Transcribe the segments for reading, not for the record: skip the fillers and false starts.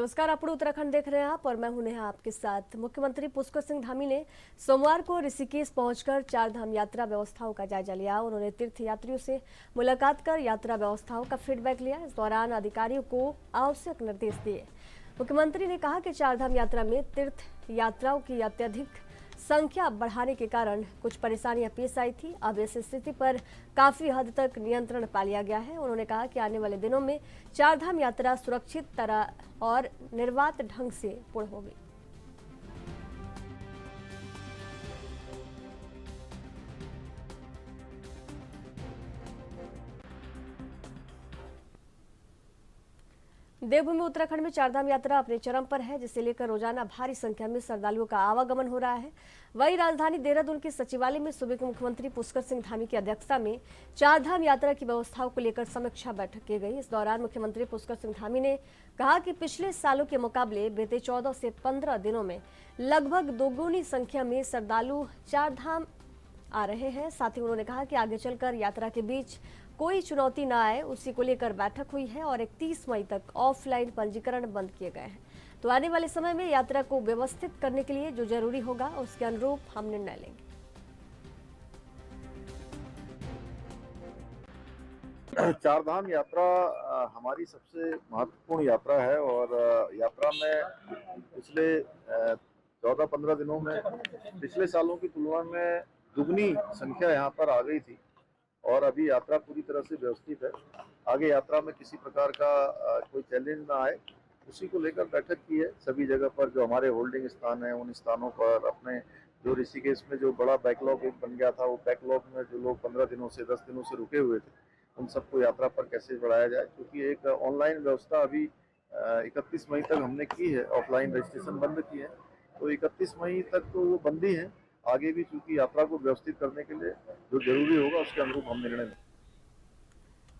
नमस्कार, आप उत्तराखंड देख रहे हैं आप और मैं हूं नेहा आपके साथ। मुख्यमंत्री पुष्कर सिंह धामी ने सोमवार को ऋषिकेश पहुंचकर चार धाम यात्रा व्यवस्थाओं का जायजा लिया। उन्होंने तीर्थ यात्रियों से मुलाकात कर यात्रा व्यवस्थाओं का फीडबैक लिया। इस दौरान अधिकारियों को आवश्यक निर्देश दिए। मुख्यमंत्री ने कहा कि चार धाम यात्रा में तीर्थ यात्राओं की अत्यधिक संख्या बढ़ाने के कारण कुछ परेशानियां पेश आई थी। अब इस स्थिति पर काफी हद तक नियंत्रण पा लिया गया है। उन्होंने कहा कि आने वाले दिनों में चार धाम यात्रा सुरक्षित तरह और निर्बाध ढंग से पूर्ण होगी। देवभूमि उत्तराखंड में चारधाम यात्रा अपने चरम पर है, जिसे लेकर रोजाना भारी संख्या में श्रद्धालुओं का आवागमन हो रहा है। वहीं राजधानी देहरादून के सचिवालय में सुबह को मुख्यमंत्री पुष्कर सिंह धामी की अध्यक्षता में चारधाम यात्रा की व्यवस्थाओं को लेकर समीक्षा बैठक की गई। इस दौरान मुख्यमंत्री पुष्कर सिंह धामी ने कहा कि पिछले सालों के मुकाबले बीते 14 से 15 दिनों में लगभग दोगुनी संख्या में श्रद्धालु चारधाम आ रहे हैं। साथ ही उन्होंने कहा कि आगे चलकर यात्रा के बीच कोई चुनौती न आए, उसी को लेकर बैठक हुई है और 31 मई तक ऑफलाइन पंजीकरण बंद किए गए हैं। तो आने वाले समय में यात्रा को व्यवस्थित करने के लिए जो जरूरी होगा उसके अनुरूप हम निर्णय लेंगे। चारधाम यात्रा हमारी सबसे महत्वपूर्ण यात्रा है और यात्रा में पिछले 14-15 दिनों में पिछले सालों की तुलना में दुगनी संख्या यहाँ पर आ गई थी और अभी यात्रा पूरी तरह से व्यवस्थित है। आगे यात्रा में किसी प्रकार का कोई चैलेंज ना आए, उसी को लेकर बैठक की है। सभी जगह पर जो हमारे होल्डिंग स्थान है उन स्थानों पर अपने जो ऋषिकेश में जो बड़ा बैकलॉग एक बन गया था, वो बैकलॉग में जो लोग 15 दिनों से 10 दिनों से रुके हुए थे, उन सबको यात्रा पर कैसे बढ़ाया जाए, क्योंकि एक ऑनलाइन व्यवस्था अभी 31 मई तक हमने की है, ऑफलाइन रजिस्ट्रेशन बंद की है, तो 31 मई तक तो वो बंद ही है। आगे भी चूंकि यात्रा को व्यवस्थित करने के लिए जो जरूरी होगा उसके अनुरूप हम निर्णय लेंगे।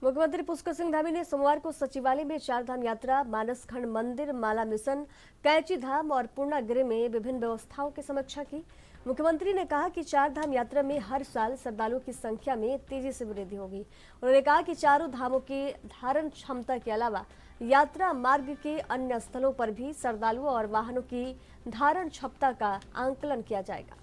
मुख्यमंत्री पुष्कर सिंह धामी ने सोमवार को सचिवालय में चारधाम यात्रा, मानसखंड मंदिर, माला मिशन, कैची धाम और पूर्णागिरि में विभिन्न व्यवस्थाओं की समीक्षा की। मुख्यमंत्री ने कहा कि चारधाम यात्रा में हर साल श्रद्धालुओं की संख्या में तेजी से वृद्धि होगी। उन्होंने कहा कि चारों धामों की धारण क्षमता के अलावा यात्रा मार्ग के अन्य स्थलों पर भी श्रद्धालुओं और वाहनों की धारण क्षमता का आंकलन किया जाएगा।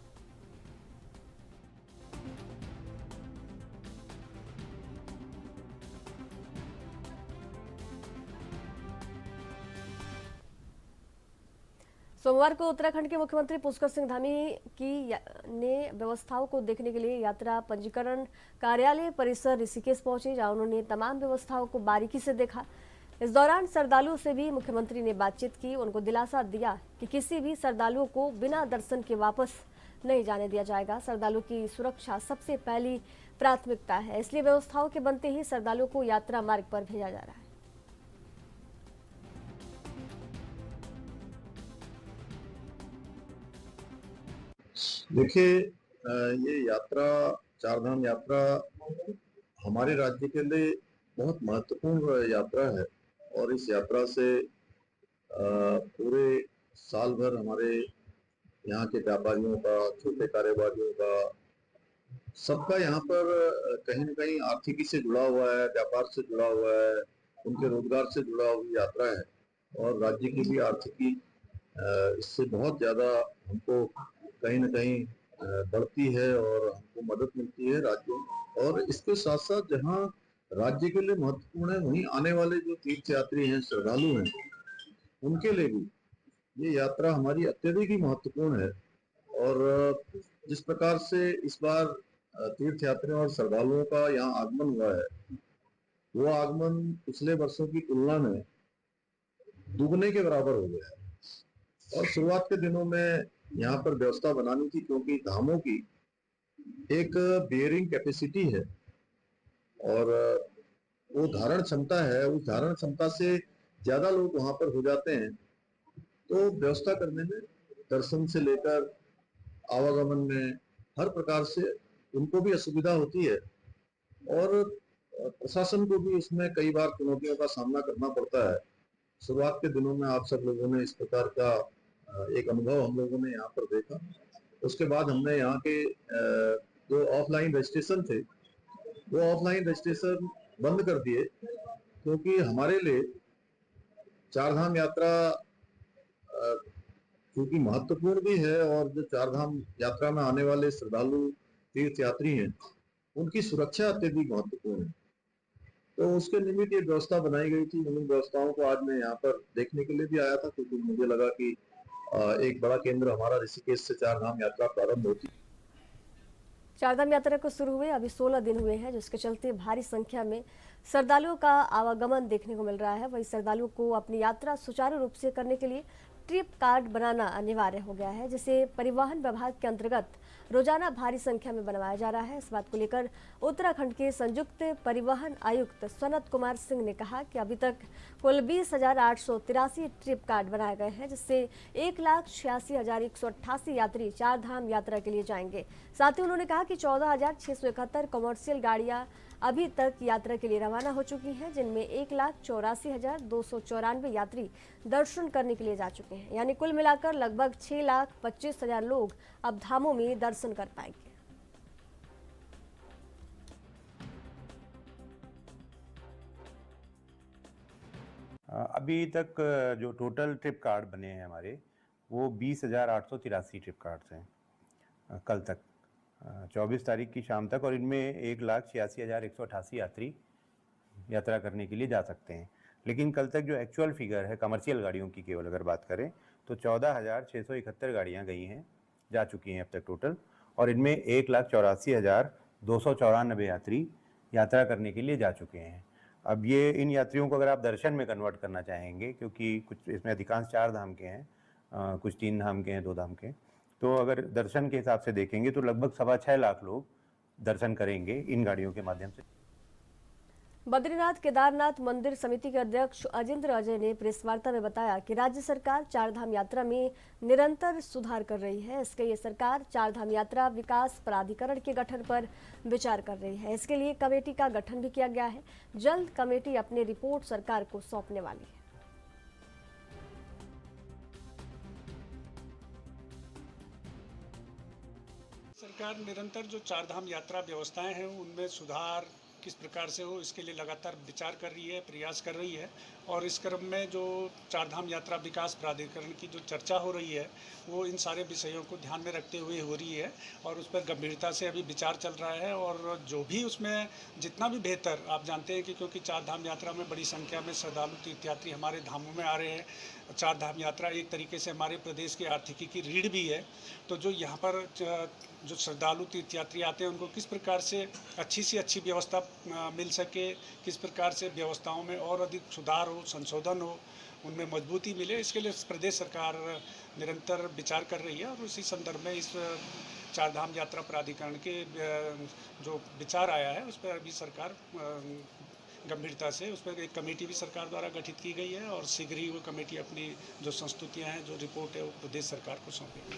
सोमवार को उत्तराखंड के मुख्यमंत्री पुष्कर सिंह धामी ने व्यवस्थाओं को देखने के लिए यात्रा पंजीकरण कार्यालय परिसर ऋषिकेश पहुंचे, जहां उन्होंने तमाम व्यवस्थाओं को बारीकी से देखा। इस दौरान श्रद्धालुओं से भी मुख्यमंत्री ने बातचीत की। उनको दिलासा दिया कि किसी भी श्रद्धालुओं को बिना दर्शन के वापस नहीं जाने दिया जाएगा। श्रद्धालुओं की सुरक्षा सबसे पहली प्राथमिकता है, इसलिए व्यवस्थाओं के बनते ही श्रद्धालुओं को यात्रा मार्ग पर भेजा जा रहा है। देखिए, ये यात्रा चारधाम यात्रा हमारे राज्य के लिए बहुत महत्वपूर्ण यात्रा है और इस यात्रा से पूरे साल भर हमारे यहाँ के व्यापारियों का, छोटे कारोबारियों का, सबका यहाँ पर कहीं न कहीं आर्थिकी से जुड़ा हुआ है, व्यापार से जुड़ा हुआ है, उनके रोजगार से जुड़ा हुई यात्रा है और राज्य की भी आर्थिकी इससे बहुत ज्यादा हमको कहीं न कहीं बढ़ती है और हमको मदद मिलती है राज्यों। और इसके साथ साथ जहाँ राज्य के लिए महत्वपूर्ण है, वहीं आने वाले जो तीर्थ यात्री हैं, श्रद्धालु हैं, उनके लिए भी ये यात्रा हमारी अत्यधिक ही महत्वपूर्ण है। और जिस प्रकार से इस बार तीर्थ यात्रियों और श्रद्धालुओं का यहाँ आगमन हुआ है, वो आगमन पिछले वर्षों की तुलना में दुगने के बराबर हो गया है। और शुरुआत के दिनों में यहाँ पर व्यवस्था बनानी थी, क्योंकि धामों की एक बेयरिंग कैपेसिटी है और वो धारण क्षमता है, उस धारण क्षमता से ज्यादा लोग वहां पर हो जाते हैं, तो व्यवस्था करने में, दर्शन से लेकर आवागमन में हर प्रकार से उनको भी असुविधा होती है और प्रशासन को भी इसमें कई बार चुनौतियों का सामना करना पड़ता है। शुरुआत के दिनों में आप सब लोगों ने इस प्रकार का एक अनुभव हम लोगों ने यहाँ पर देखा। उसके बाद हमने यहाँ के जो ऑफलाइन रजिस्ट्रेशन थे, वो ऑफलाइन रजिस्ट्रेशन बंद कर दिए, क्योंकि हमारे लिए चारधाम यात्रा क्योंकि महत्वपूर्ण भी है, और जो चार धाम यात्रा में आने वाले श्रद्धालु तीर्थ यात्री हैं उनकी सुरक्षा अत्यधिक महत्वपूर्ण है। तो उसके निमित्त ये व्यवस्था बनाई गई थी। उन व्यवस्थाओं को आज मैं यहाँ पर देखने के लिए भी आया था, क्योंकि मुझे लगा कि एक बड़ा केंद्र हमारा ऋषिकेश से चार धाम यात्रा प्रारंभ होती। चारधाम यात्रा को शुरू हुए अभी 16 दिन हुए हैं, जिसके चलते भारी संख्या में श्रद्धालुओं का आवागमन देखने को मिल रहा है। वहीं श्रद्धालुओं को अपनी यात्रा सुचारू रूप से करने के लिए ट्रिप कार्ड बनाना अनिवार्य हो गया है, जिसे परिवहन विभाग के अंतर्गत रोजाना भारी संख्या में बनवाया जा रहा है। इस बात को लेकर उत्तराखंड के संयुक्त परिवहन आयुक्त सनत कुमार सिंह ने कहा कि अभी तक कुल 20,883 ट्रिप कार्ड बनाए गए हैं, जिससे 1,86,188 यात्री चार धाम यात्रा के लिए जाएंगे। साथ ही उन्होंने कहा कि 14,671 कमर्शियल गाड़ियां अभी तक यात्रा के लिए रवाना हो चुकी हैं, जिनमें 1,84,294 यात्री दर्शन करने के लिए जा चुके हैं। यानी कुल मिलाकर लगभग 6,25,000 लोग अब धामों में दर्शन कर पाएंगे। अभी तक जो टोटल ट्रिप कार्ड बने हैं हमारे, वो 20,883 ट्रिप कार्ड्स हैं कल तक, 24 तारीख की शाम तक। और इनमें 1,86,188 यात्री यात्रा करने के लिए जा सकते हैं। लेकिन कल तक जो एक्चुअल फिगर है कमर्शियल गाड़ियों की केवल अगर बात करें तो 14,671 गाड़ियाँ गई हैं, जा चुकी हैं अब तक टोटल। और इनमें 1,84,294 यात्री यात्रा करने के लिए जा चुके हैं। अब ये इन यात्रियों को अगर आप दर्शन में कन्वर्ट करना चाहेंगे, क्योंकि कुछ इसमें अधिकांश चार धाम के हैं, कुछ 3 धाम के हैं, 2 धाम के, तो अगर दर्शन के हिसाब से देखेंगे तो लगभग 6.25 लाख लोग दर्शन करेंगे इन गाड़ियों के माध्यम से। बद्रीनाथ केदारनाथ मंदिर समिति के अध्यक्ष अजिंद्र अजय ने प्रेस वार्ता में बताया कि राज्य सरकार चारधाम यात्रा में निरंतर सुधार कर रही है। इसके लिए सरकार चारधाम यात्रा विकास प्राधिकरण के गठन पर विचार कर रही है। इसके लिए कमेटी का गठन भी किया गया है। जल्द कमेटी अपनी रिपोर्ट सरकार को सौंपने वाली है। सरकार निरंतर जो चारधाम यात्रा व्यवस्थाएं हैं उनमें सुधार किस प्रकार से हो, इसके लिए लगातार विचार कर रही है, प्रयास कर रही है। और इस क्रम में जो चारधाम यात्रा विकास प्राधिकरण की जो चर्चा हो रही है वो इन सारे विषयों को ध्यान में रखते हुए हो रही है और उस पर गंभीरता से अभी विचार चल रहा है। और जो भी उसमें जितना भी बेहतर, आप जानते हैं कि क्योंकि चारधाम यात्रा में बड़ी संख्या में श्रद्धालु तीर्थयात्री हमारे धामों में आ रहे हैं। चारधाम यात्रा एक तरीके से हमारे प्रदेश की आर्थिकी की रीढ़ भी है। तो जो यहाँ पर जो श्रद्धालु तीर्थयात्री आते हैं उनको किस प्रकार से अच्छी से अच्छी व्यवस्था मिल सके, किस प्रकार से व्यवस्थाओं में और अधिक सुधार हो, संशोधन हो, उनमें मजबूती मिले, इसके लिए प्रदेश सरकार निरंतर विचार कर रही है। और उसी संदर्भ में इस चारधाम यात्रा प्राधिकरण के जो विचार आया है उस पर अभी सरकार गंभीरता से उस पर एक कमेटी भी सरकार द्वारा गठित की गई है और शीघ्र ही वो कमेटी अपनी जो संस्तुतियां हैं, जो रिपोर्ट है वो प्रदेश सरकार को सौंपेगी।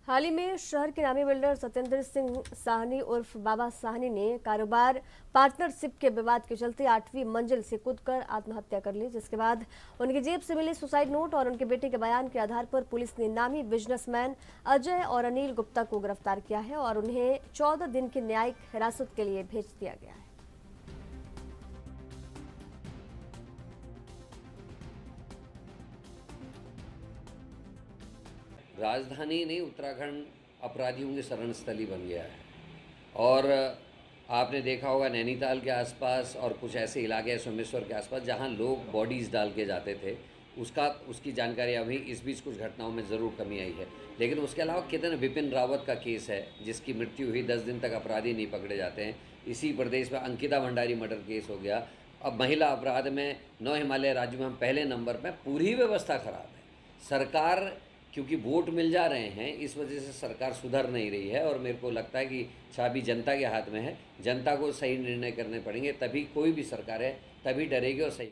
हाल ही में शहर के नामी बिल्डर सत्येंद्र सिंह साहनी उर्फ बाबा साहनी ने कारोबार पार्टनरशिप के विवाद के चलते 8वीं मंजिल से कूदकर आत्महत्या कर ली, जिसके बाद उनकी जेब से मिले सुसाइड नोट और उनके बेटे के बयान के आधार पर पुलिस ने नामी बिजनेसमैन अजय और अनिल गुप्ता को गिरफ्तार किया है और उन्हें 14 दिन की न्यायिक हिरासत के लिए भेज दिया गया है। राजधानी नहीं, उत्तराखंड अपराधियों की शरण स्थली बन गया है। और आपने देखा होगा नैनीताल के आसपास और कुछ ऐसे इलाके हैं सोमेश्वर के आसपास जहां लोग बॉडीज़ डाल के जाते थे, उसकी जानकारी अभी इस बीच कुछ घटनाओं में ज़रूर कमी आई है। लेकिन उसके अलावा कितने विपिन रावत का केस है जिसकी मृत्यु हुई, 10 दिन तक अपराधी नहीं पकड़े जाते हैं। इसी प्रदेश में अंकिता भंडारी मर्डर केस हो गया। अब महिला अपराध में 9 हिमालय राज्यों में हम पहले नंबर पर। पूरी व्यवस्था खराब है। सरकार क्योंकि वोट मिल जा रहे हैं इस वजह से सरकार सुधर नहीं रही है और मेरे को लगता है कि चाबी जनता के हाथ में है। जनता को सही निर्णय करने पड़ेंगे, तभी कोई भी सरकार है तभी डरेगी और सही।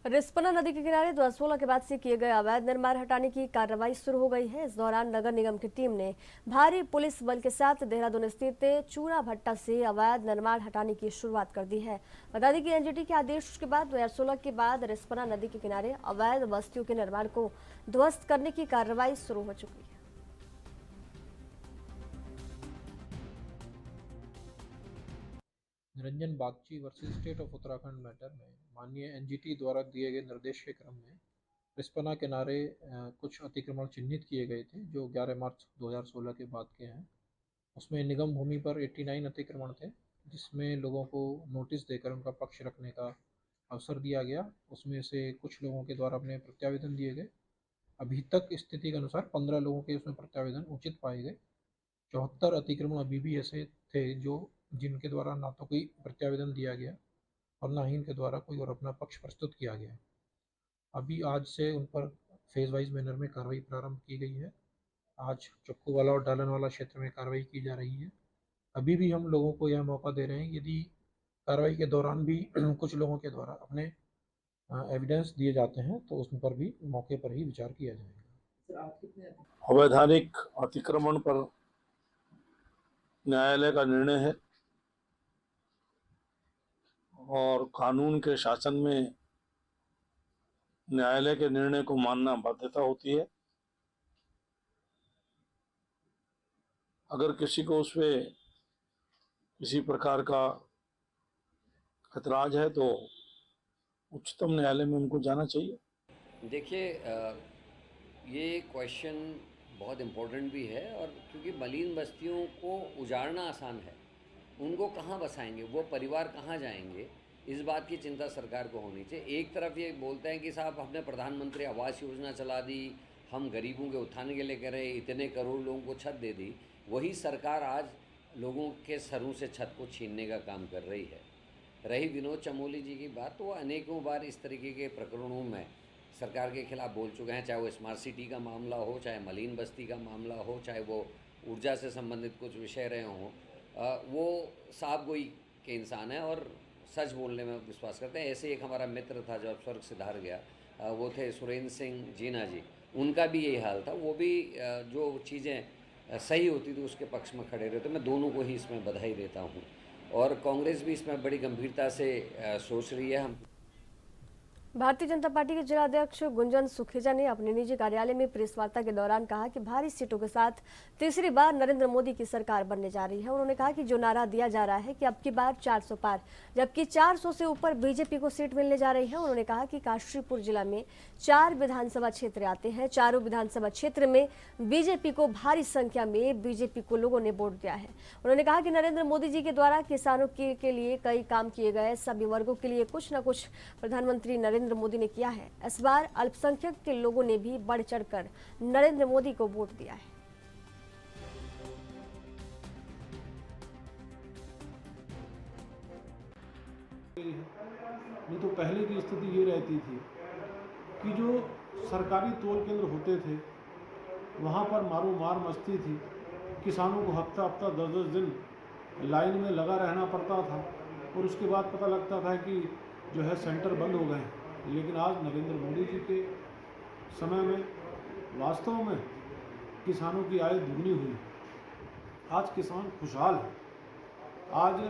रिस्पना नदी के किनारे 2016 के बाद से किए गए अवैध निर्माण हटाने की कार्रवाई शुरू हो गई है। इस दौरान नगर निगम की टीम ने भारी पुलिस बल के साथ देहरादून स्थित चूरा भट्टा से अवैध निर्माण हटाने की शुरुआत कर दी है। बता दें कि एनजीटी के आदेश के बाद 2016 के बाद रिस्पना नदी के किनारे अवैध बस्तियों के निर्माण को ध्वस्त करने की कार्रवाई शुरू हो चुकी है। Niranjan Bagchi versus state of Uttarakhand matter में माननीय एनजीटी द्वारा दिए गए निर्देश के क्रम में रिस्पना किनारे कुछ अतिक्रमण चिन्हित किए गए थे जो 11 मार्च 2016 के बाद के हैं। उसमें निगम भूमि पर 89 अतिक्रमण थे, जिसमें लोगों को नोटिस देकर उनका पक्ष रखने का अवसर दिया गया। उसमें से कुछ लोगों के द्वारा अपने प्रत्यावेदन दिए गए। अभी तक स्थिति के अनुसार 15 लोगों के उसमें प्रत्यावेदन उचित पाए गए। 74 अतिक्रमण अभी भी ऐसे थे जिनके द्वारा ना तो कोई प्रत्यावेदन दिया गया और ना ही इनके द्वारा कोई और अपना पक्ष प्रस्तुत किया गया। अभी आज से उन पर फेज वाइज मैनर में कार्रवाई प्रारंभ की गई है। आज चक्कूवाला और डालनवाला क्षेत्र में कार्रवाई की जा रही है। अभी भी हम लोगों को यह मौका दे रहे हैं, यदि कार्रवाई के दौरान भी कुछ लोगों के द्वारा अपने एविडेंस दिए जाते हैं तो उस पर भी मौके पर ही विचार किया जाएगा। अवैधानिक अतिक्रमण पर न्यायालय का निर्णय है और कानून के शासन में न्यायालय के निर्णय को मानना बाध्यता होती है। अगर किसी को उसपे किसी प्रकार का ऐतराज है तो उच्चतम न्यायालय में उनको जाना चाहिए। देखिए, ये क्वेश्चन बहुत इम्पोर्टेंट भी है, और क्योंकि मलिन बस्तियों को उजाड़ना आसान है, उनको कहाँ बसाएंगे, वो परिवार कहाँ जाएंगे, इस बात की चिंता सरकार को होनी चाहिए। एक तरफ ये बोलते हैं कि साहब हमने प्रधानमंत्री आवास योजना चला दी, हम गरीबों के उत्थान के लिए कर रहे, इतने करोड़ लोगों को छत दे दी, वही सरकार आज लोगों के सरों से छत को छीनने का काम कर रही है। रही विनोद चमोली जी की बात, तो वो अनेकों बार इस तरीके के प्रकरणों में सरकार के खिलाफ बोल चुके हैं, चाहे वो स्मार्ट सिटी का मामला हो, चाहे मलिन बस्ती का मामला हो, चाहे वो ऊर्जा से संबंधित कुछ विषय रहे हों। वो साफ गोई के इंसान हैं और सच बोलने में विश्वास करते हैं। ऐसे एक हमारा मित्र था जो अब स्वर्ग सिधार गया, वो थे सुरेंद्र सिंह जीना जी, उनका भी यही हाल था। वो भी जो चीज़ें सही होती थी उसके पक्ष में खड़े रहते। मैं दोनों को ही इसमें बधाई देता हूँ, और कांग्रेस भी इसमें बड़ी गंभीरता से सोच रही है। हम भारतीय जनता पार्टी के जिलाध्यक्ष गुंजन सुखेजा ने अपने निजी कार्यालय में प्रेस वार्ता के दौरान कहा कि भारी सीटों के साथ तीसरी बार नरेंद्र मोदी की सरकार बनने जा रही है। उन्होंने कहा कि जो नारा दिया जा रहा है कि अब की बार 400 पार, जबकि 400 से ऊपर बीजेपी को सीट मिलने जा रही है। उन्होंने कहा कि काशीपुर जिला में 4 विधानसभा क्षेत्र आते हैं, चारों विधानसभा क्षेत्र में बीजेपी को भारी संख्या में बीजेपी को लोगों ने वोट दिया है। उन्होंने कहा कि नरेंद्र मोदी जी के द्वारा किसानों के लिए कई काम किए गए, सभी वर्गों के लिए कुछ न कुछ प्रधानमंत्री नरेंद्र मोदी ने किया है। इस बार अल्पसंख्यक के लोगों ने भी बढ़ चढ़कर नरेंद्र मोदी को वोट दिया है। नहीं तो पहले की स्थिति ये रहती थी कि जो सरकारी तोल केंद्र होते थे वहाँ पर मारो मार मस्ती थी। किसानों को हफ्ता हफ्ता 10-10 दिन लाइन में लगा रहना पड़ता था और उसके बाद पता लगता था कि जो है सेंटर बंद हो गए हैं। लेकिन आज नरेंद्र मोदी जी के समय में वास्तव में किसानों की आय दुगनी हुई। आज किसान खुशहाल है। आज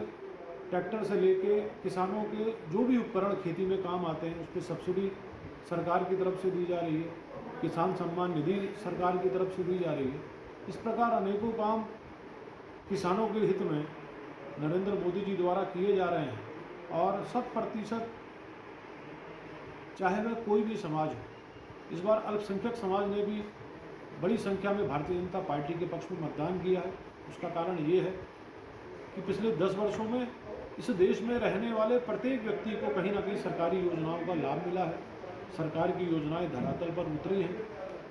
ट्रैक्टर से लेके किसानों के जो भी उपकरण खेती में काम आते हैं उस पर सब्सिडी सरकार की तरफ से दी जा रही है। किसान सम्मान निधि सरकार की तरफ से दी जा रही है। इस प्रकार अनेकों काम किसानों के हित में नरेंद्र मोदी जी द्वारा किए जा रहे हैं और 100% चाहे वह कोई भी समाज हो। इस बार अल्पसंख्यक समाज ने भी बड़ी संख्या में भारतीय जनता पार्टी के पक्ष में मतदान किया है। उसका कारण ये है कि पिछले 10 वर्षों में इस देश में रहने वाले प्रत्येक व्यक्ति को कहीं ना कहीं सरकारी योजनाओं का लाभ मिला है। सरकार की योजनाएं धरातल पर उतरी हैं,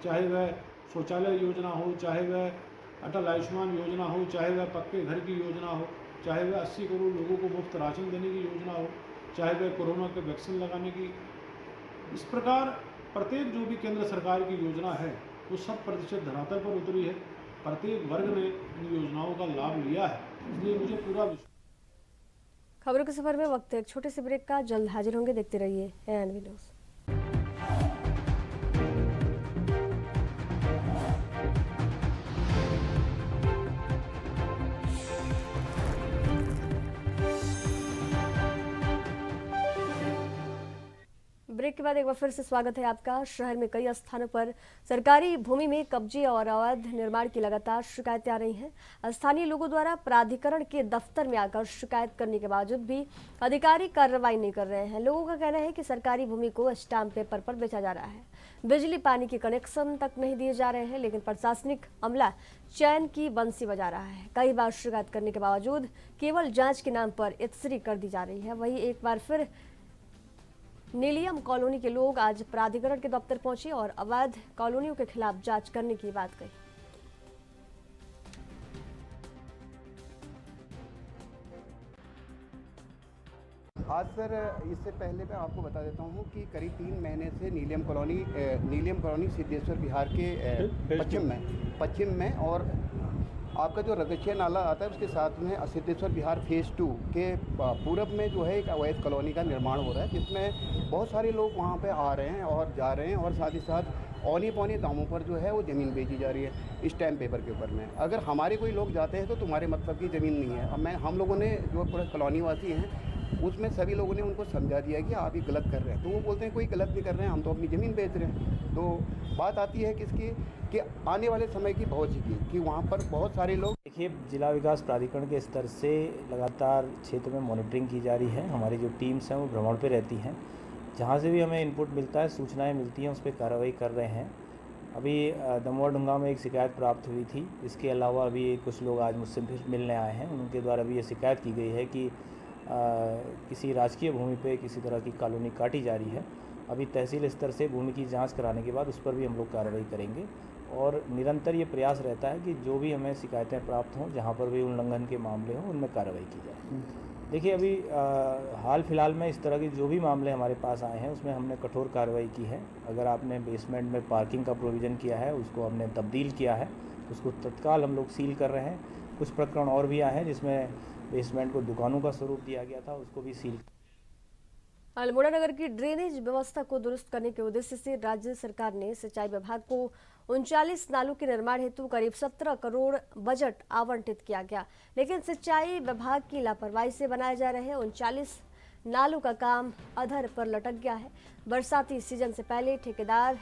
चाहे वह शौचालय योजना हो, चाहे वह अटल आयुष्मान योजना हो, चाहे वह पक्के घर की योजना हो, चाहे वह 80 करोड़ लोगों को मुफ्त राशन देने की योजना हो, चाहे वह कोरोना के वैक्सीन लगाने की। इस प्रकार प्रत्येक जो भी केंद्र सरकार की योजना है वो 100% धरातल पर उतरी है। प्रत्येक वर्ग ने इन योजनाओं का लाभ लिया है, इसलिए मुझे पूरा विश्वास। खबरों के सफर में वक्त है एक छोटे से ब्रेक का। जल्द हाजिर होंगे, देखते रहिए एएनवी न्यूज़। ब्रेक के बाद एक बार फिर से स्वागत है आपका। शहर में कई स्थानों पर सरकारी भूमि में कब्जे और अवैध निर्माण की लगातार शिकायतें आ रही हैं। स्थानीय लोगों द्वारा प्राधिकरण के दफ्तर में आकर शिकायत करने के बावजूद भी अधिकारी कार्रवाई नहीं कर रहे हैं। लोगों का कहना है कि सरकारी भूमि को स्टाम्प पेपर पर बेचा जा रहा है, बिजली पानी के कनेक्शन तक नहीं दिए जा रहे हैं, लेकिन प्रशासनिक अमला चैन की बंसी बजा रहा है। कई बार शिकायत करने के बावजूद केवल जांच के नाम पर इत्सरी कर दी जा रही है। वहीं एक बार फिर नीलियम कॉलोनी के लोग आज प्राधिकरण के दफ्तर पहुंचे और अवैध कॉलोनियों के खिलाफ जांच करने की बात कही। आज सर इससे पहले मैं आपको बता देता हूँ कि करीब 3 महीने से नीलियम कॉलोनी सिद्धेश्वर बिहार के पश्चिम में और आपका जो रगछिया नाला आता है उसके साथ में सिद्धेश्वर बिहार फेज़ 2 के पूरब में जो है एक अवैध कॉलोनी का निर्माण हो रहा है, जिसमें बहुत सारे लोग वहाँ पे आ रहे हैं और जा रहे हैं और साथ ही साथ औने पौने दामों पर जो है वो ज़मीन बेची जा रही है स्टैम्प पेपर के ऊपर में। अगर हमारे कोई लोग जाते हैं तो तुम्हारे मतलब की ज़मीन नहीं है। अब हम लोगों ने जो पूरे कॉलोनी वासी हैं उसमें सभी लोगों ने उनको समझा दिया कि आप ये गलत कर रहे हैं, तो वो बोलते हैं कोई गलत नहीं कर रहे हैं, हम तो अपनी ज़मीन बेच रहे हैं। तो बात आती है किसकी कि आने वाले समय की भविष्य की कि वहाँ पर बहुत सारे लोग। देखिए, जिला विकास प्राधिकरण के स्तर से लगातार क्षेत्र में मॉनिटरिंग की जा रही है। हमारी जो टीम्स हैं वो भ्रमण पे रहती हैं, जहाँ से भी हमें इनपुट मिलता है, सूचनाएं मिलती हैं, उस पर कार्रवाई कर रहे हैं। अभी दमोह डुंगा में एक शिकायत प्राप्त हुई थी। इसके अलावा अभी कुछ लोग आज मुझसे फिर मिलने आए हैं, उनके द्वारा भी ये शिकायत की गई है कि किसी राजकीय भूमि पे किसी तरह की कॉलोनी काटी जा रही है। अभी तहसील स्तर से भूमि की जांच कराने के बाद उस पर भी हम लोग कार्रवाई करेंगे और निरंतर ये प्रयास रहता है कि जो भी हमें शिकायतें प्राप्त हों, जहाँ पर भी उल्लंघन के मामले हों, उनमें कार्रवाई की जाए। देखिए, अभी हाल फिलहाल में इस तरह के जो भी मामले हमारे पास आए हैं उसमें हमने कठोर कार्रवाई की है। अगर आपने बेसमेंट में पार्किंग का प्रोविज़न किया है, उसको हमने तब्दील किया है, उसको तत्काल हम लोग सील कर रहे हैं। कुछ प्रकरण और भी आए हैं जिसमें बेसमेंट को दुकानों का स्वरूप दिया गया था, उसको भी सील। अल्मोड़ा नगर की ड्रेनेज व्यवस्था को दुरुस्त करने के उद्देश्य से राज्य सरकार ने सिंचाई विभाग को 39 नालों के निर्माण हेतु करीब 17 करोड़ बजट आवंटित किया गया, लेकिन सिंचाई विभाग की लापरवाही से बनाए जा रहे 39 नालों का काम अधर पर लटक गया है। बरसाती सीजन से पहले ठेकेदार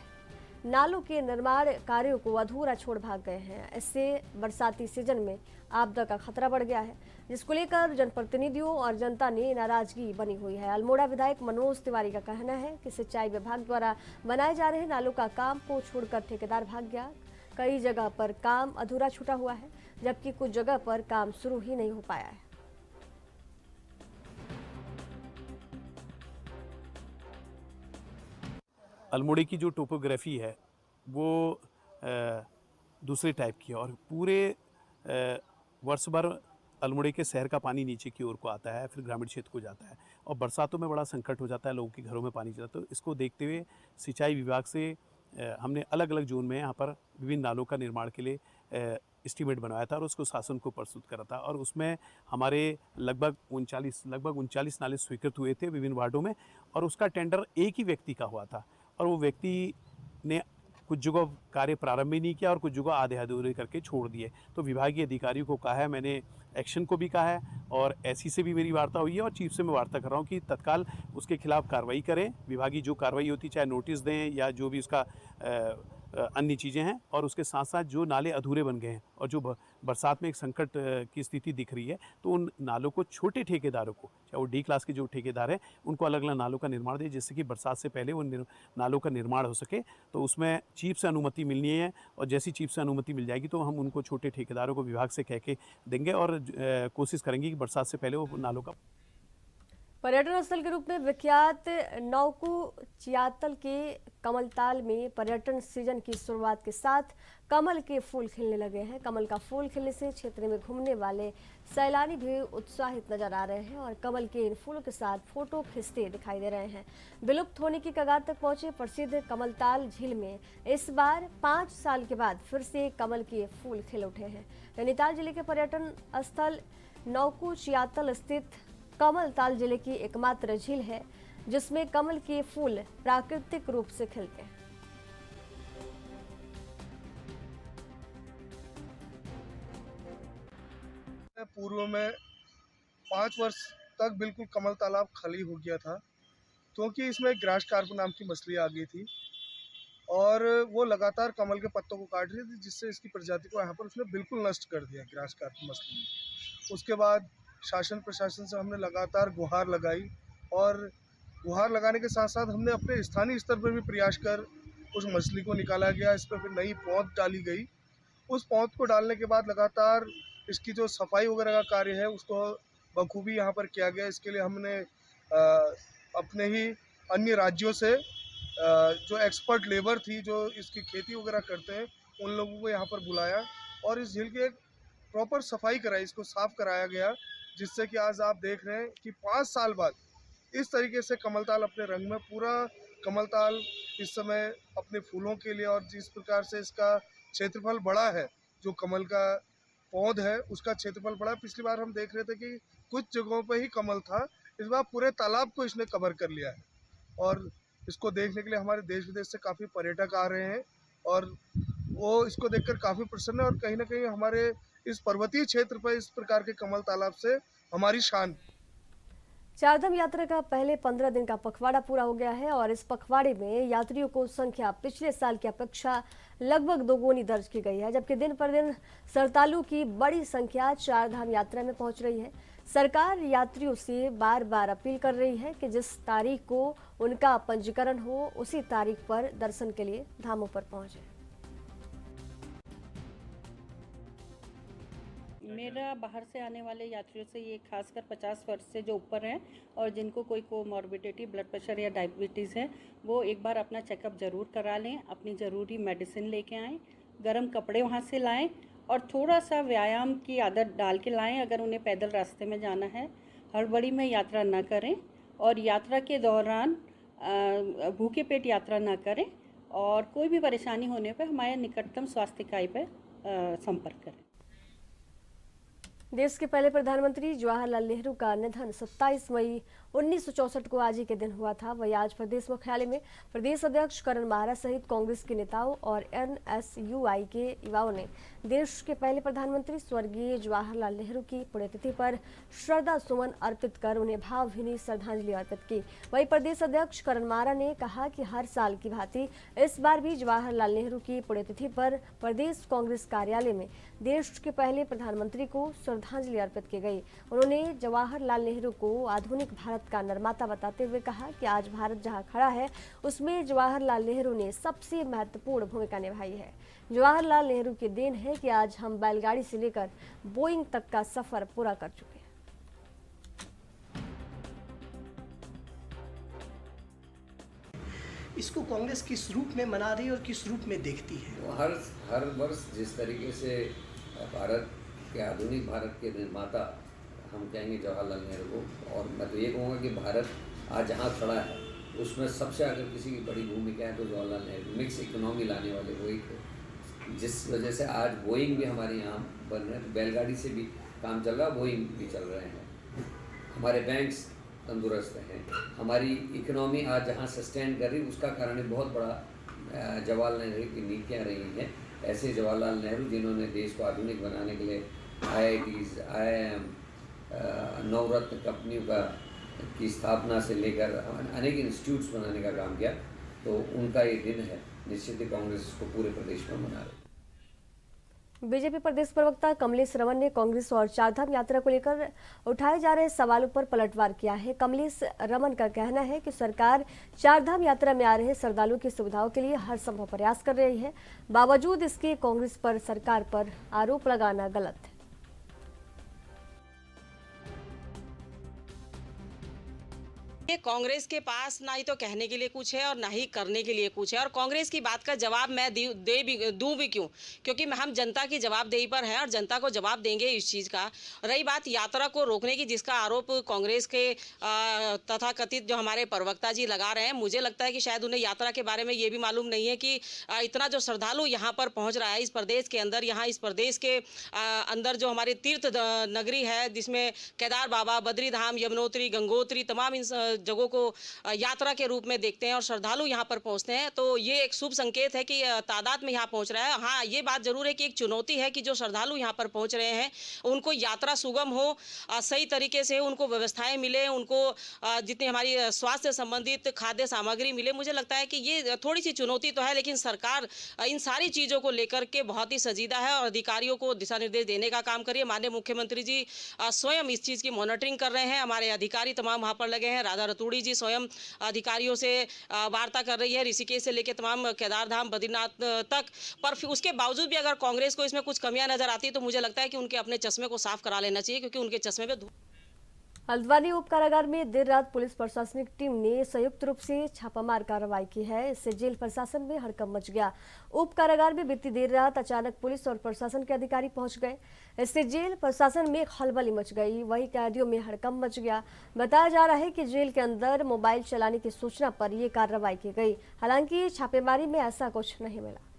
नालों के निर्माण कार्यों को अधूरा छोड़ भाग गए हैं। इससे बरसाती सीजन में आपदा का खतरा बढ़ गया है, जिसको लेकर जनप्रतिनिधियों और जनता में नाराजगी बनी हुई है। अल्मोड़ा विधायक मनोज तिवारी का कहना है कि सिंचाई विभाग द्वारा बनाए जा रहे नालों का काम को छोड़कर ठेकेदार भाग गया। कई जगह पर काम अधूरा छूटा हुआ है, जबकि कुछ जगह पर काम शुरू ही नहीं हो पाया है। अल्मोड़े की जो टोपोग्राफी है वो दूसरे टाइप की है और पूरे वर्ष भर अल्मोड़े के शहर का पानी नीचे की ओर को आता है, फिर ग्रामीण क्षेत्र को जाता है और बरसातों में बड़ा संकट हो जाता है, लोगों के घरों में पानी जाता है। तो इसको देखते हुए सिंचाई विभाग से हमने अलग अलग जोन में यहाँ पर विभिन्न नालों का निर्माण के लिए एस्टीमेट बनवाया था और उसको शासन को प्रस्तुत करा था और उसमें हमारे लगभग 39 नाले स्वीकृत हुए थे विभिन्न वार्डों में और उसका टेंडर एक ही व्यक्ति का हुआ था और वो व्यक्ति ने कुछ जगह कार्य प्रारंभ ही नहीं किया और कुछ जगह आधे अधूरे करके छोड़ दिए। तो विभागीय अधिकारियों को कहा है, मैंने एक्शन को भी कहा है और एससी से भी मेरी वार्ता हुई है और चीफ से मैं वार्ता कर रहा हूँ कि तत्काल उसके खिलाफ कार्रवाई करें। विभागीय जो कार्रवाई होती चाहे नोटिस दें या जो भी उसका अन्य चीज़ें हैं और उसके साथ साथ जो नाले अधूरे बन गए हैं और जो बरसात में एक संकट की स्थिति दिख रही है तो उन नालों को छोटे ठेकेदारों को, चाहे वो डी क्लास के जो ठेकेदार हैं, उनको अलग अलग नालों का निर्माण दें जिससे कि बरसात से पहले वो नालों का निर्माण हो सके। तो उसमें चीफ से अनुमति मिलनी है और जैसी चीफ से अनुमति मिल जाएगी तो हम उनको छोटे ठेकेदारों को विभाग से कह के देंगे और कोशिश करेंगे कि बरसात से पहले वो नालों का। पर्यटन स्थल के रूप में विख्यात नौकू चियातल के कमलताल में पर्यटन सीजन की शुरुआत के साथ कमल के फूल खिलने लगे हैं। कमल का फूल खिलने से क्षेत्र में घूमने वाले सैलानी भी उत्साहित नजर आ रहे हैं और कमल के इन फूलों के साथ फोटो खींचते दिखाई दे रहे हैं। विलुप्त होने की कगार तक पहुंचे प्रसिद्ध कमलताल झील में इस बार 5 साल के बाद फिर से कमल के फूल खिल उठे हैं। नैनीताल जिले के पर्यटन स्थल नौकू चियातल स्थित कमलताल जिले की एकमात्र झील है जिसमें कमल के फूल प्राकृतिक रूप से खिलते हैं। पूर्व में 5 वर्ष तक बिल्कुल कमल तालाब खाली हो गया था क्योंकि इसमें ग्रास कार्प नाम की मछली आ गई थी और वो लगातार कमल के पत्तों को काट रही थी, जिससे इसकी प्रजाति को यहाँ पर उसने बिल्कुल नष्ट कर दिया ग्रास कार्प मछली ने। उसके बाद शासन प्रशासन से हमने लगातार गुहार लगाई और गुहार लगाने के साथ साथ हमने अपने स्थानीय स्तर पर भी प्रयास कर उस मछली को निकाला गया। इस पर फिर नई पौध डाली गई। उस पौध को डालने के बाद लगातार इसकी जो सफाई वगैरह का कार्य है उसको बखूबी यहाँ पर किया गया। इसके लिए हमने अपने ही अन्य राज्यों से जो एक्सपर्ट लेबर थी जो इसकी खेती वगैरह करते हैं उन लोगों को यहाँ पर बुलाया और इस झील की एक प्रॉपर सफाई कराई, इसको साफ कराया गया, जिससे कि आज आप देख रहे हैं कि 5 साल बाद इस तरीके से कमलताल अपने रंग में, पूरा कमलताल इस समय अपने फूलों के लिए और जिस प्रकार से इसका क्षेत्रफल बड़ा है, जो कमल का पौध है उसका क्षेत्रफल बड़ा। पिछली बार हम देख रहे थे कि कुछ जगहों पर ही कमल था, इस बार पूरे तालाब को इसने कवर कर लिया है और इसको देखने के लिए हमारे देश विदेश से काफ़ी पर्यटक आ रहे हैं और वो इसको देखकर काफ़ी प्रसन्न है और कहीं ना कहीं हमारे इस पर्वतीय क्षेत्र पर इस प्रकार के कमल तालाब से हमारी शान। चारधाम यात्रा का पहले 15 दिन का पखवाड़ा पूरा हो गया है और इस पखवाड़े में यात्रियों को संख्या पिछले साल की अपेक्षा लगभग दोगुनी दर्ज की गई है, जबकि दिन पर दिन श्रद्धालुओं की बड़ी संख्या चारधाम यात्रा में पहुंच रही है। सरकार यात्रियों से बार बार अपील कर रही है कि जिस तारीख को उनका पंजीकरण हो उसी तारीख पर दर्शन के लिए धामों पर पहुंचे। मेरा बाहर से आने वाले यात्रियों से ये खासकर 50 वर्ष से जो ऊपर हैं और जिनको कोई कोमॉर्बिडिटी, ब्लड प्रेशर या डायबिटीज़ है, वो एक बार अपना चेकअप ज़रूर करा लें, अपनी ज़रूरी मेडिसिन लेके आएँ, गर्म कपड़े वहाँ से लाएं और थोड़ा सा व्यायाम की आदत डाल के लाएं। अगर उन्हें पैदल रास्ते में जाना है, हड़बड़ी में यात्रा ना करें और यात्रा के दौरान भूखे पेट यात्रा ना करें और कोई भी परेशानी होने पर हमारे निकटतम स्वास्थ्य इकाई पर संपर्क करें। देश के पहले प्रधानमंत्री जवाहरलाल नेहरू का निधन 27 मई 1964 को आज ही के दिन हुआ था। वही आज प्रदेश मुख्यालय में प्रदेश अध्यक्ष करण माहरा सहित कांग्रेस के नेताओं और NSUI के युवाओं ने देश के पहले प्रधानमंत्री स्वर्गीय जवाहरलाल नेहरू की पुण्यतिथि पर श्रद्धा सुमन अर्पित कर उन्हें भावभीनी श्रद्धांजलि अर्पित की। वही प्रदेश अध्यक्ष करण माहरा ने कहा कि हर साल की भांति इस बार भी जवाहरलाल नेहरू की पुण्यतिथि पर प्रदेश कांग्रेस कार्यालय में देश के पहले प्रधानमंत्री को श्रद्धांजलि अर्पित की गई। उन्होंने जवाहरलाल नेहरू को आधुनिक भारत का निर्माता बताते हुए कहा कि आज भारत जहां खड़ा है उसमें जवाहरलाल नेहरू ने सबसे महत्वपूर्ण भूमिका निभाई है। जवाहरलाल नेहरू की देन है कि आज हम बैलगाड़ी से लेकर बोइंग तक का सफर पूरा कर चुके हैं। इसको कांग्रेस किस रूप में मना रही है और किस रूप में देखती है? हर वर्ष जिस तरीके से भारत के आधुनिक भारत के निर्माता हम कहेंगे जवाहरलाल नेहरू को, और मैं तो ये कहूँगा कि भारत आज जहाँ खड़ा है उसमें सबसे अगर किसी की बड़ी भूमिका है तो जवाहरलाल नेहरू। मिक्स इकोनॉमी लाने वाले वही थे, जिस वजह से आज बोइंग भी हमारे यहाँ बन रहे हैं, बैलगाड़ी से भी काम चल रहा है, बोइंग भी चल रहे हैं, हमारे बैंक्स तंदुरुस्त हैं, हमारी इकोनॉमी आज जहाँ सस्टेन कर रही उसका कारण बहुत बड़ा जवाहरलाल नेहरू की नीतियाँ रही हैं। ऐसे जवाहरलाल नेहरू जिन्होंने देश को आधुनिक बनाने के लिए IITs, IIM, नवरत्न कंपनियों की स्थापना से लेकर अनेक इंस्टीट्यूट्स बनाने का काम किया, तो उनका ये दिन है। निश्चित ही कांग्रेस इसको पूरे प्रदेश में मना रही। बीजेपी प्रदेश प्रवक्ता कमलेश रमन ने कांग्रेस और चारधाम यात्रा को लेकर उठाए जा रहे सवालों पर पलटवार किया है। कमलेश रमन का कहना है कि सरकार चारधाम यात्रा में आ रहे श्रद्धालुओं की सुविधाओं के लिए हर संभव प्रयास कर रही है, बावजूद इसके कांग्रेस पर सरकार पर आरोप लगाना गलत है। कांग्रेस के पास ना ही तो कहने के लिए कुछ है और ना ही करने के लिए कुछ है, और कांग्रेस की बात का जवाब मैं दूं भी क्यों, क्योंकि हम जनता की जवाबदेही पर हैं और जनता को जवाब देंगे इस चीज़ का। रही बात यात्रा को रोकने की, जिसका आरोप कांग्रेस के तथा कथित जो हमारे प्रवक्ता जी लगा रहे हैं, मुझे लगता है कि शायद उन्हें यात्रा के बारे में ये भी मालूम नहीं है कि इतना जो श्रद्धालु यहाँ पर पहुँच रहा है इस प्रदेश के अंदर, यहाँ इस प्रदेश के अंदर जो हमारी तीर्थ नगरी है जिसमें केदार बाबा, बद्री धाम, यमुनोत्री, गंगोत्री, तमाम जगहों को यात्रा के रूप में देखते हैं और श्रद्धालु यहाँ पर पहुँचते हैं, तो ये एक शुभ संकेत है कि तादाद में यहाँ पहुँच रहा है। हाँ, ये बात जरूर है कि एक चुनौती है कि जो श्रद्धालु यहाँ पर पहुँच रहे हैं उनको यात्रा सुगम हो, सही तरीके से उनको व्यवस्थाएं मिले, उनको जितनी हमारी स्वास्थ्य संबंधित खाद्य सामग्री मिले। मुझे लगता है कि ये थोड़ी सी चुनौती तो है, लेकिन सरकार इन सारी चीज़ों को लेकर के बहुत ही संजीदा है और अधिकारियों को दिशा निर्देश देने का काम करिए। माननीय मुख्यमंत्री जी स्वयं इस चीज़ की मॉनिटरिंग कर रहे हैं, हमारे अधिकारी तमाम वहाँ पर लगे हैं। राधा रतूड़ी जी स्वयं अधिकारियों से वार्ता कर रही है, ऋषिकेश से लेकर तमाम केदारधाम बद्रीनाथ तक। पर फिर उसके बावजूद भी अगर कांग्रेस को इसमें कुछ कमियां नजर आती है तो मुझे लगता है कि उनके अपने चश्मे को साफ करा लेना चाहिए, क्योंकि उनके चश्मे पे हल्द्वानी उप कारागार में देर रात पुलिस प्रशासनिक टीम ने संयुक्त रूप से छापामार कार्रवाई की है। इससे जेल प्रशासन में हड़कंप मच गया। उप कारागार में बीती देर रात अचानक पुलिस और प्रशासन के अधिकारी पहुंच गए। इससे जेल प्रशासन में खलबली मच गई, वहीं कैदियों में हड़कंप मच गया। बताया जा रहा है कि जेल के अंदर मोबाइल चलाने की सूचना पर यह कार्रवाई की गई। हालांकि छापेमारी में ऐसा कुछ नहीं मिला।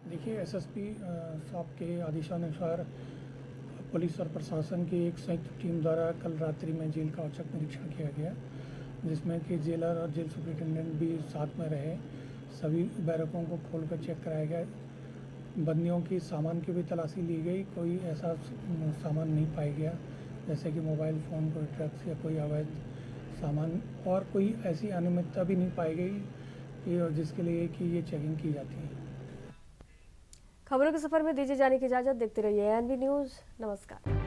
देखिए, एसएसपी साहब के आदेशानुसार पुलिस और प्रशासन की एक संयुक्त टीम द्वारा कल रात्रि में जेल का औचक निरीक्षण किया गया, जिसमें कि जेलर और जेल सुपरिटेंडेंट भी साथ में रहे। सभी बैरकों को खोलकर चेक कराया गया। बंदियों की सामान की भी तलाशी ली गई। कोई ऐसा सामान नहीं पाया गया जैसे कि मोबाइल फ़ोन, कोई ड्रग्स या कोई अवैध सामान, और कोई ऐसी अनियमितता भी नहीं पाई गई जिसके लिए कि ये चेकिंग की जाती है। खबरों के सफर में दीजिए जाने की इजाजत। देखते रहिए एएनबी न्यूज़। नमस्कार।